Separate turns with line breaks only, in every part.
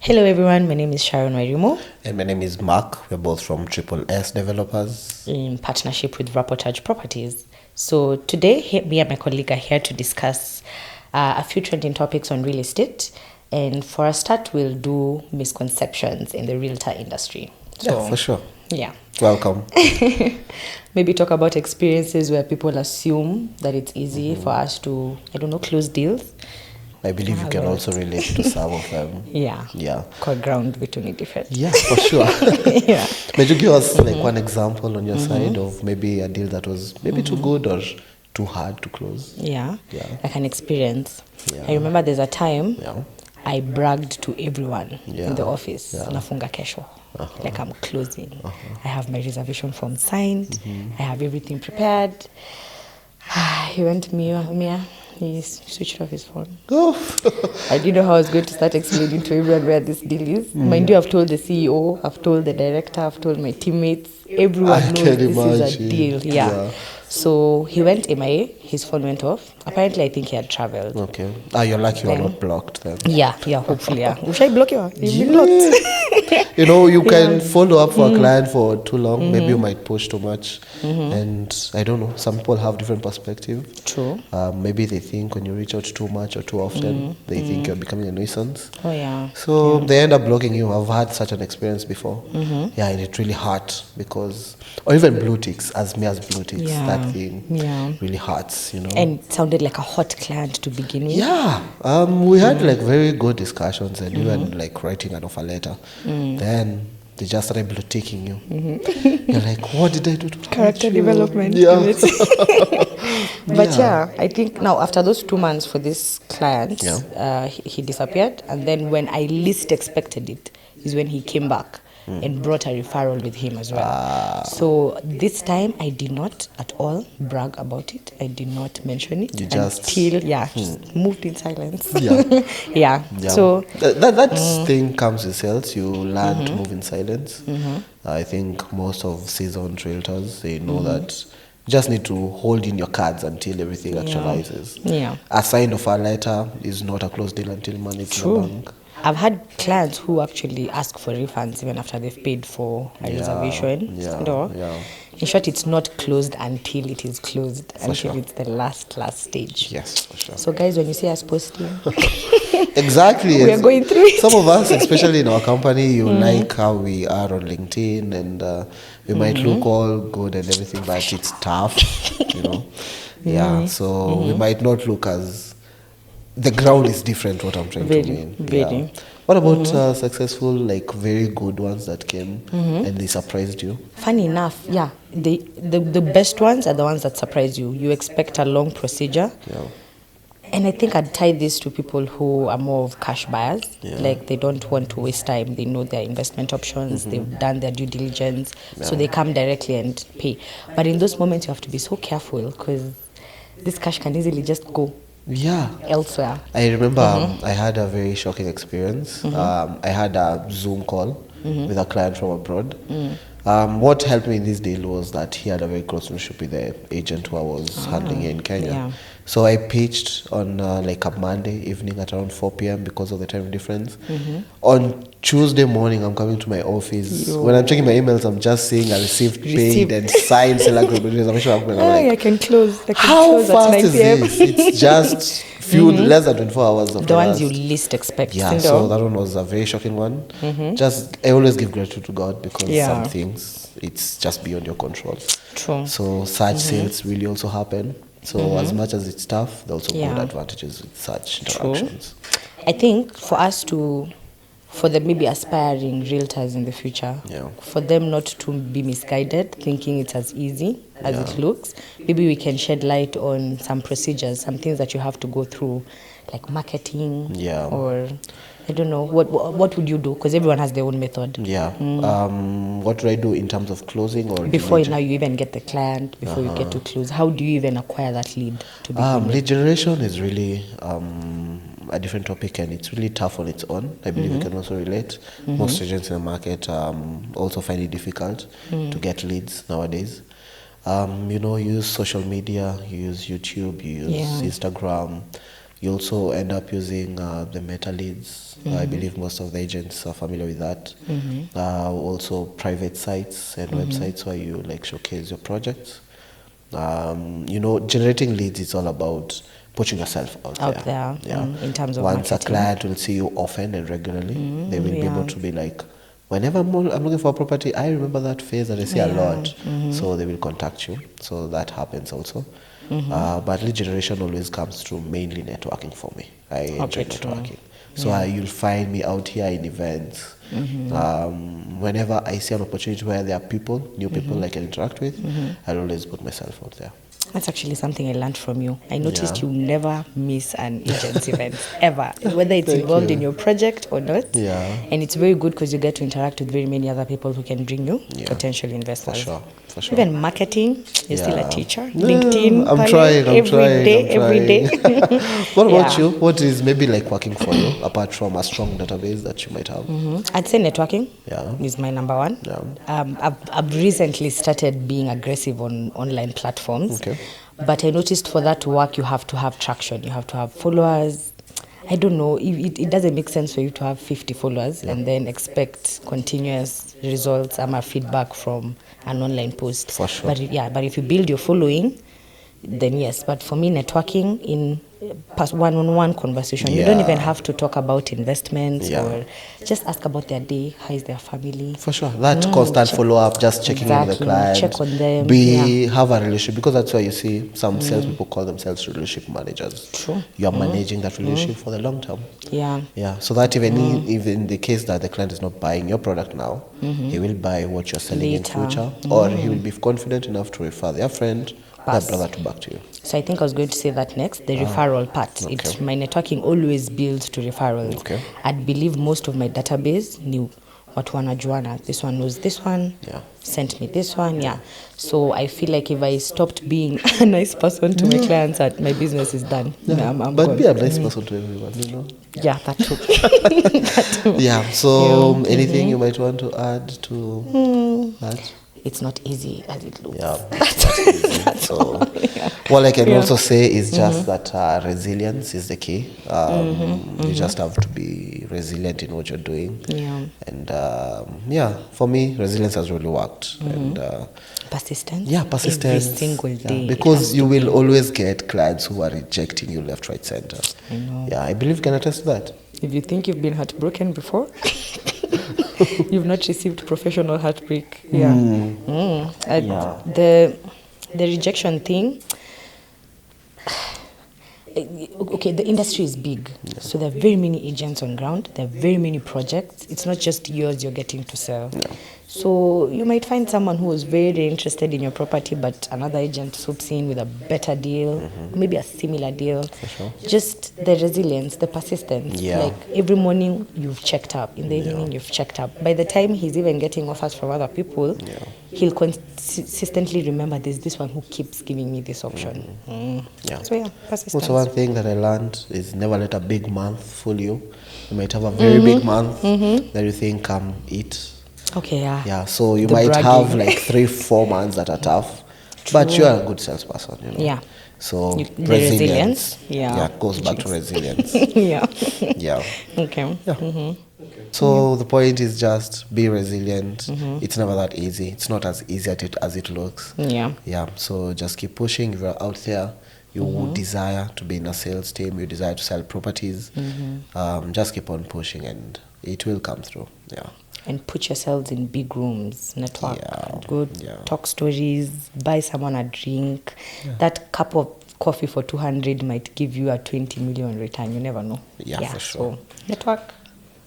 Hello everyone, my name is Sharon Wairimo
And my name is Mark. We're both from Triple S Developers.
in partnership with Rapportage Properties. So today, me and my colleague are here to discuss a few trending topics on real estate. And for a start, we'll do misconceptions in the realtor industry. So,
Yeah, for sure.
Yeah.
Welcome.
Maybe talk about experiences where people assume that it's easy for us to, close deals.
I believe you can also relate to some of them.
Yeah. Quite ground between different.
Yeah, for sure.
Yeah.
May you give us like one example on your side of maybe a deal that was maybe too good or too hard to close?
Yeah. Like an experience.
Yeah.
I remember there's a time
Yeah.
I bragged to everyone in the office.
Yeah.
Nafunga kesho. Like I'm closing. I have my reservation form signed. I have everything prepared. He went to Mia. He switched off his phone.
Oh.
I didn't know how I was going to start explaining to everyone where this deal is. Mind you, I've told the CEO, I've told the director, I've told my teammates. Everyone knows this is a deal. Yeah. So he went MIA, his phone went off. Apparently, I think he had traveled.
Okay. You're lucky you're not blocked then.
Yeah, hopefully, yeah. Should I block you? You've been blocked.
You can follow up for a client for too long. Maybe you might push too much. And I don't know, some people have different perspective.
True.
Maybe they think when you reach out too much or too often, they think you're becoming a nuisance.
Oh, yeah.
So they end up blocking you. I've had such an experience before. Yeah, and it really hurt because, or even blue ticks, as blue ticks, that thing really hurts,
And it sounded like a hot client to begin with.
Yeah, we had like very good discussions and even like writing an offer letter. Then they just started blue ticking you. You're like, what did I do to
Character development.
Yeah.
But I think now after those 2 months for this client, he disappeared. And then when I least expected it is when he came back and brought a referral with him as well. So this time I did not at all brag about it. I did not mention it until just moved in silence. Yeah. So
that thing comes with sales. You learn to move in silence. I think most of seasoned realtors, they know that you just need to hold in your cards until everything actualizes. A signed offer letter is not a closed deal until money is in the bank.
I've had clients who actually ask for refunds even after they've paid for a reservation. In short, it's not closed until it is closed, it's the last stage.
Yes, for sure.
So guys, when you see us posting,
exactly,
we are going through it.
Some of us, especially in our company, you like how we are on LinkedIn, and we might look all good and everything, but it's tough, So we might not look as... The ground is different, what I'm trying to mean.
Very.
What about successful, like very good ones that came and they surprised you?
Funny enough, the best ones are the ones that surprise you. You expect a long procedure. And I think I'd tie this to people who are more of cash buyers. Like they don't want to waste time. They know their investment options. They've done their due diligence. So they come directly and pay. But in those moments, you have to be so careful because this cash can easily just go elsewhere.
I remember I had a very shocking experience. I had a Zoom call with a client from abroad. What helped me in this deal was that he had a very close relationship with the agent who I was handling here in Kenya. So I pitched on like a Monday evening at around 4 p.m. because of the time difference. On Tuesday morning, I'm coming to my office. When I'm checking my emails, I'm just seeing I received paid and signed seller agreement.
I can close.
How fast is this? It's just less than 24 hours of
the ones you least expect.
So that one was a very shocking one. I always give gratitude to God because some things, it's just beyond your control.
True.
So such sales really also happen. So as much as it's tough, there are also good advantages with such interactions.
I think for the maybe aspiring realtors in the future, for them not to be misguided, thinking it's as easy as it looks, maybe we can shed light on some procedures, some things that you have to go through, like marketing or... I don't know. What would you do? Because everyone has their own method.
What do I do in terms of closing or
before now you even get the client, before you get to close? How do you even acquire that lead?
Lead generation is really a different topic, and it's really tough on its own. I believe you can also relate. Most agents in the market also find it difficult to get leads nowadays. You use social media, you use YouTube, you use Instagram. You also end up using the meta leads. I believe most of the agents are familiar with that. Also private sites and websites where you like showcase your projects. Generating leads is all about putting yourself out there. Yeah.
In terms of
Once
marketing.
a client will see you often and regularly, they will be
yeah.
able to be like, whenever I'm looking for a property, I remember that phase that I see a lot. So they will contact you. So that happens also. But lead generation always comes through mainly networking for me. I enjoy networking. So you'll find me out here in events. Whenever I see an opportunity where there are people, new people I can interact with, I'll always put myself out there.
That's actually something I learned from you. I noticed you never miss an agent's event, ever, whether it's involved in your project or not.
Yeah.
And it's very good because you get to interact with very many other people who can bring you potential investors.
For sure.
Even marketing, you're still a teacher.
No,
LinkedIn,
I'm trying.
every day.
What about you? What is maybe like working for you, apart from a strong database that you might have?
I'd say networking
Yeah.
is my number one.
Yeah.
I've recently started being aggressive on online platforms.
Okay.
But I noticed for that to work, you have to have traction. You have to have followers. I don't know. It doesn't make sense for you to have 50 followers and then expect continuous results and feedback from an online post.
For sure.
But if you build your following, then yes. But for me, networking in one-on-one conversation, you don't even have to talk about investments or just ask about their day. How is their family?
For sure. That constant follow-up, just checking in with the client.
Check on them.
Have a relationship, because that's why you see some salespeople call themselves relationship managers.
True.
You are managing that relationship for the long term.
Yeah.
Yeah. So that even in the case that the client is not buying your product now, he will buy what you're selling
Later.
in future, or he will be confident enough to refer their friend, their brother, to back to you.
So I think I was going to say that next, the referral part. My networking always builds to referrals.
Okay.
I'd believe most of my database knew what wanajuana. This one knows this one.
Yeah.
Sent me this one. Yeah. So I feel like if I stopped being a nice person to my clients, my business is done.
Yeah.
I'm
But
gone.
be a nice person to everyone, you know.
Yeah, that too. That too.
Yeah. So anything you might want to add to that?
It's not easy as it looks.
Yeah, it's not easy. So, what I can also say is just that resilience is the key. You just have to be resilient in what you're doing.
Yeah.
And for me, resilience has really worked. And
Persistence.
yeah, persistence.
Every single day.
Because you will always get clients who are rejecting you left, right, center.
I know.
Yeah, I believe you can attest to that.
If you think you've been heartbroken before, you've not received professional heartbreak. Yeah. The rejection thing. Okay, the industry is big, so there are very many agents on ground. There are very many projects. It's not just yours you're getting to sell. So you might find someone who is very interested in your property, but another agent swoops in with a better deal, maybe a similar deal.
For sure.
Just the resilience, the persistence.
Yeah.
Like every morning you've checked up, in the evening you've checked up. By the time he's even getting offers from other people, he'll consistently remember there's this one who keeps giving me this option.
Yeah.
So yeah, persistence.
Also, one thing that I learned is never let a big month fool you. You might have a very big month that you think, eat.
Okay, yeah.
Yeah, so you
The
might
bragging.
have like 3-4 months that are tough, but you are a good salesperson, you know.
Yeah.
So
The
resilience.
resilience. Yeah.
It goes back to resilience.
Yeah.
Yeah.
Okay.
Yeah. So the point is just be resilient. It's never that easy. It's not as easy as it looks.
Yeah.
Yeah. So just keep pushing. If you're out there, you desire to be in a sales team, you desire to sell properties, just keep on pushing and it will come through. Yeah.
And put yourselves in big rooms, network, go
Yeah.
talk stories, buy someone a drink. That cup of coffee for 200 might give you a 20 million return. You never know.
Yeah, for sure.
So network.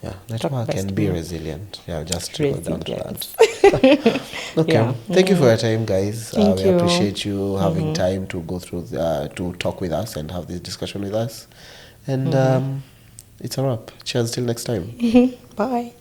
Yeah, network and be resilient. Yeah, just to go down to
Resilience.
that. Okay.
Yeah.
Thank you for your time, guys.
Thank
we
you.
appreciate you having time to go through, to talk with us and have this discussion with us. And it's a wrap. Cheers till next time.
Bye.